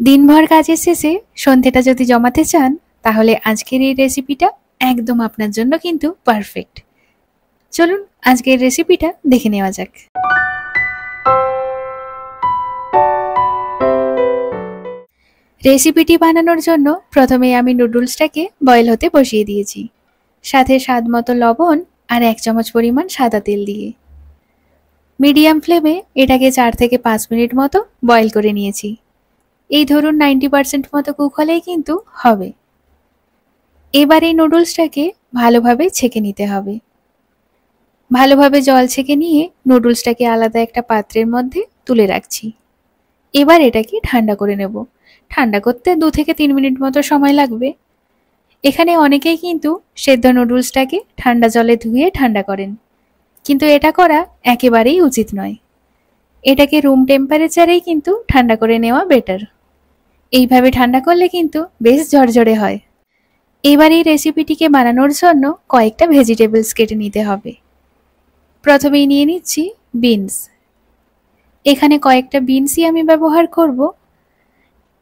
দিনভর কাজের শেষে সন্ধেটা যদি জমাতে চান, তাহলে আজকের এই রেসিপিটা একদম আপনার জন্য কিন্তু পারফেক্ট। চলুন আজকের রেসিপিটা দেখে নেওয়া যাক। রেসিপিটি বানানোর জন্য প্রথমে আমি নুডলসটাকে বয়েল হতে বসিয়ে দিয়েছি, সাথে স্বাদ মতো লবণ আর 1 চামচ পরিমাণ সাদা তেল দিয়ে মিডিয়াম ফ্লেমে এটাকে 4 থেকে 5 মিনিট মতো বয়েল করে নিয়েছি। এই ধরুন 90% মতো কুক হলেই কিন্তু হবে। এবার এই নুডলসটাকে ভালোভাবে ছেঁকে নিতে হবে। ভালোভাবে জল ছেঁকে নিয়ে নুডলসটাকে আলাদা একটা পাত্রের মধ্যে তুলে রাখছি। এবার এটাকে ঠান্ডা করে নেব। ঠান্ডা করতে 2 থেকে 3 মিনিট মতো সময় লাগবে। এখানে অনেকেই কিন্তু সেদ্ধ নুডলসটাকে ঠান্ডা জলে ধুয়ে ঠান্ডা করেন, কিন্তু এটা করা একেবারেই উচিত নয়। এটাকে রুম টেম্পারেচারেই কিন্তু ঠান্ডা করে নেওয়া বেটার। এইভাবে ঠান্ডা করলে কিন্তু বেশ ঝরঝরে হয়। এবার এই রেসিপিটিকে বানানোর জন্য কয়েকটা ভেজিটেবলস কেটে নিতে হবে। প্রথমেই নিয়ে নিচ্ছি বিনস। এখানে কয়েকটা বিনসই আমি ব্যবহার করব।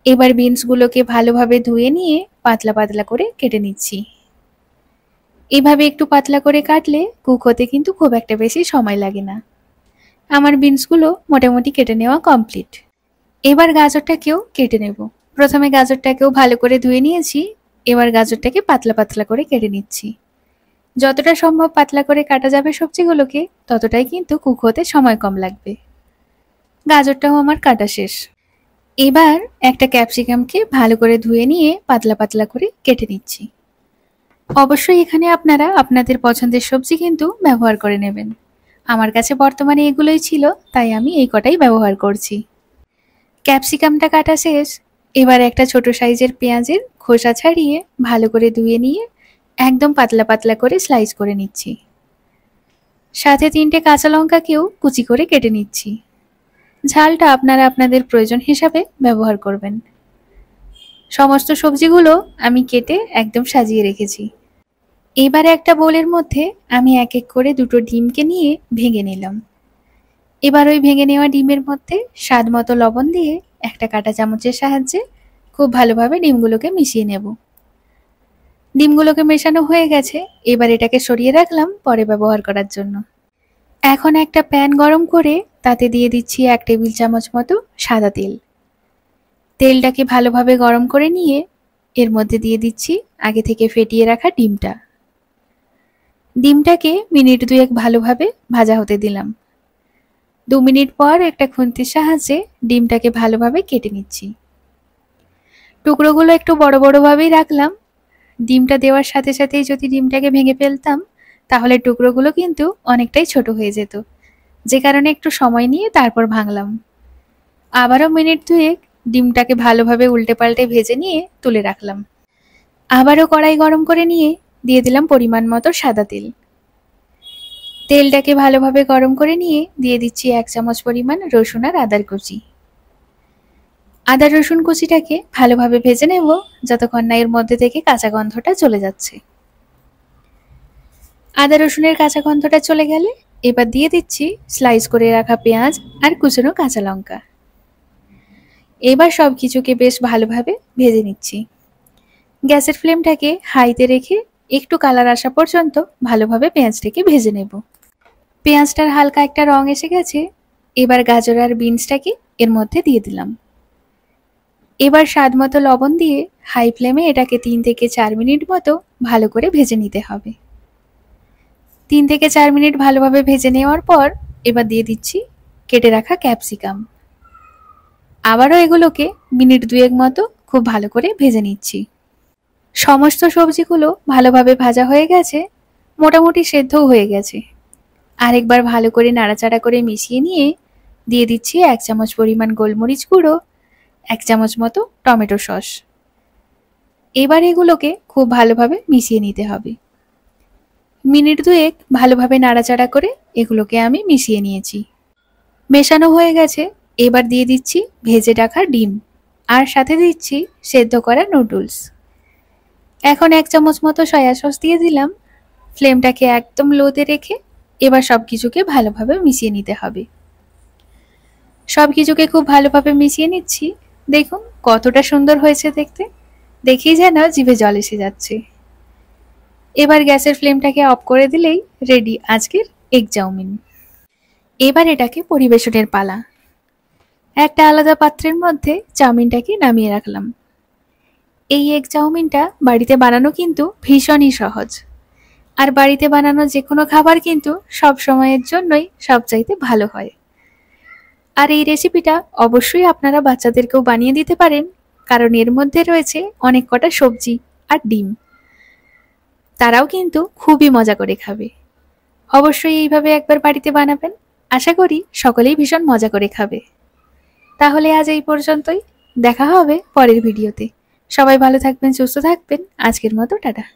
এবার বিনসগুলোকে ভালোভাবে ধুয়ে নিয়ে পাতলা পাতলা করে কেটে নিচ্ছি। এভাবে একটু পাতলা করে কাটলে কুক হতে কিন্তু খুব একটা বেশি সময় লাগে না। আমার বিনসগুলো মোটামুটি কেটে নেওয়া কমপ্লিট। এবার গাজরটাকেও কেটে নেব। প্রথমে গাজরটাকেও ভালো করে ধুয়ে নিয়েছি। এবার গাজরটাকে পাতলা পাতলা করে কেটে নিচ্ছি। যতটা সম্ভব পাতলা করে কাটা যাবে সবজিগুলোকে, ততটাই কিন্তু কুক হতে সময় কম লাগবে। গাজরটাও আমার কাটা শেষ। এবার একটা ক্যাপসিকামকে ভালো করে ধুয়ে নিয়ে পাতলা পাতলা করে কেটে নিচ্ছি। অবশ্যই এখানে আপনারা আপনাদের পছন্দের সবজি কিন্তু ব্যবহার করে নেবেন। আমার কাছে বর্তমানে এগুলোই ছিল, তাই আমি এই কটাই ব্যবহার করছি। ক্যাপসিকামটা কাটা শেষ। এবার একটা ছোট সাইজের পেঁয়াজের খোসা ছাড়িয়ে ভালো করে ধুয়ে নিয়ে একদম পাতলা পাতলা করে স্লাইস করে নিচ্ছি। সাথে 3টে কাঁচা লঙ্কাকেও কুচি করে কেটে নিচ্ছি। ঝালটা আপনারা আপনাদের প্রয়োজন হিসাবে ব্যবহার করবেন। সমস্ত সবজিগুলো আমি কেটে একদম সাজিয়ে রেখেছি। এবারে একটা বোলের মধ্যে আমি এক এক করে 2টো ডিমকে নিয়ে ভেঙে নিলাম। এবার ওই ভেঙে নেওয়া ডিমের মধ্যে স্বাদ মতো লবণ দিয়ে একটা কাঁটা চামচের সাহায্যে খুব ভালোভাবে ডিমগুলোকে মিশিয়ে নেব। ডিমগুলোকে মেশানো হয়ে গেছে। এবার এটাকে সরিয়ে রাখলাম পরে ব্যবহার করার জন্য। এখন একটা প্যান গরম করে তাতে দিয়ে দিচ্ছি 1 টেবিল চামচ মতো সাদা তেল। তেলটাকে ভালোভাবে গরম করে নিয়ে এর মধ্যে দিয়ে দিচ্ছি আগে থেকে ফেটিয়ে রাখা ডিমটা। ডিমটাকে মিনিট 2 ভালোভাবে ভাজা হতে দিলাম। 2 মিনিট পর একটা খুন্তির সাহায্যে ডিমটাকে ভালোভাবে কেটে নিচ্ছি। টুকরোগুলো একটু বড় বড় ভাবেই রাখলাম। ডিমটা দেওয়ার সাথে সাথেই যদি ডিমটাকে ভেঙে ফেলতাম, তাহলে টুকরোগুলো কিন্তু অনেকটাই ছোট হয়ে যেত, যে কারণে একটু সময় নিয়ে তারপর ভাঙলাম। আবারও মিনিট 2 ডিমটাকে ভালোভাবে উল্টে পাল্টে ভেজে নিয়ে তুলে রাখলাম। আবারও কড়াই গরম করে নিয়ে দিয়ে দিলাম পরিমাণ মতো সাদা তেল। তেলটাকে ভালোভাবে গরম করে নিয়ে দিয়ে দিচ্ছি 1 চামচ পরিমাণ রসুন আর আদার কুচি। আদা রসুন কুচিটাকে ভালোভাবে ভেজে নেব যতক্ষণ না এর মধ্যে থেকে কাঁচা গন্ধটা চলে যাচ্ছে। আদা রসুনের কাঁচা গন্ধটা চলে গেলে এবার দিয়ে দিচ্ছি স্লাইস করে রাখা পেঁয়াজ আর কুচনো কাঁচা লঙ্কা। এবার সব কিছুকে বেশ ভালোভাবে ভেজে নিচ্ছি। গ্যাসের ফ্লেমটাকে হাইতে রেখে একটু কালার আসা পর্যন্ত ভালোভাবে পেঁয়াজটাকে ভেজে নেব। পেঁয়াজটার হালকা একটা রং এসে গেছে। এবার গাজর আর বিনসটাকে এর মধ্যে দিয়ে দিলাম। এবার স্বাদ মতো লবণ দিয়ে হাই ফ্লেমে এটাকে 3 থেকে 4 মিনিট মতো ভালো করে ভেজে নিতে হবে। 3 থেকে 4 মিনিট ভালোভাবে ভেজে নেওয়ার পর এবার দিয়ে দিচ্ছি কেটে রাখা ক্যাপসিকাম। আবারও এগুলোকে মিনিট 2 মতো খুব ভালো করে ভেজে নিচ্ছি। সমস্ত সবজিগুলো ভালোভাবে ভাজা হয়ে গেছে, মোটামুটি সেদ্ধও হয়ে গেছে। আরেকবার ভালো করে নাড়াচাড়া করে মিশিয়ে নিয়ে দিয়ে দিচ্ছি 1 চামচ পরিমাণ গোলমরিচ গুঁড়ো, 1 চামচ মতো টমেটো সস। এবার এগুলোকে খুব ভালোভাবে মিশিয়ে নিতে হবে। মিনিট 2 ভালোভাবে নাড়াচাড়া করে এগুলোকে আমি মিশিয়ে নিয়েছি। মেশানো হয়ে গেছে। এবার দিয়ে দিচ্ছি ভেজে রাখা ডিম আর সাথে দিচ্ছি সেদ্ধ করা নুডলস। এখন 1 চামচ মতো সয়া সস দিয়ে দিলাম। ফ্লেমটাকে একদম লোতে রেখে এবার সবকিছুকে ভালোভাবে মিশিয়ে নিতে হবে। সবকিছুকে খুব ভালোভাবে মিশিয়ে নিচ্ছি। দেখুন কতটা সুন্দর হয়েছে দেখতে, দেখেই যেন জিভে জল এসে যাচ্ছে। এবার গ্যাসের ফ্লেমটাকে অফ করে দিলেই রেডি আজকের এগ চাউমিন। এবার এটাকে পরিবেশনের পালা। একটা আলাদা পাত্রের মধ্যে চাউমিনটাকে নামিয়ে রাখলাম। এই এগ চাউমিনটা বাড়িতে বানানো কিন্তু ভীষণই সহজ, আর বাড়িতে বানানো যে কোনো খাবার কিন্তু সব সময়ের জন্যই সবচাইতে ভালো হয়। আর এই রেসিপিটা অবশ্যই আপনারা বাচ্চাদেরকেও বানিয়ে দিতে পারেন, কারণ এর মধ্যে রয়েছে অনেক কটা সবজি আর ডিম। তারাও কিন্তু খুবই মজা করে খাবে। অবশ্যই এইভাবে একবার বাড়িতে বানাবেন, আশা করি সকলেই ভীষণ মজা করে খাবে। তাহলে আজ এই পর্যন্তই, দেখা হবে পরের ভিডিওতে। সবাই ভালো থাকবেন, সুস্থ থাকবেন, আজকের মতো টাটা।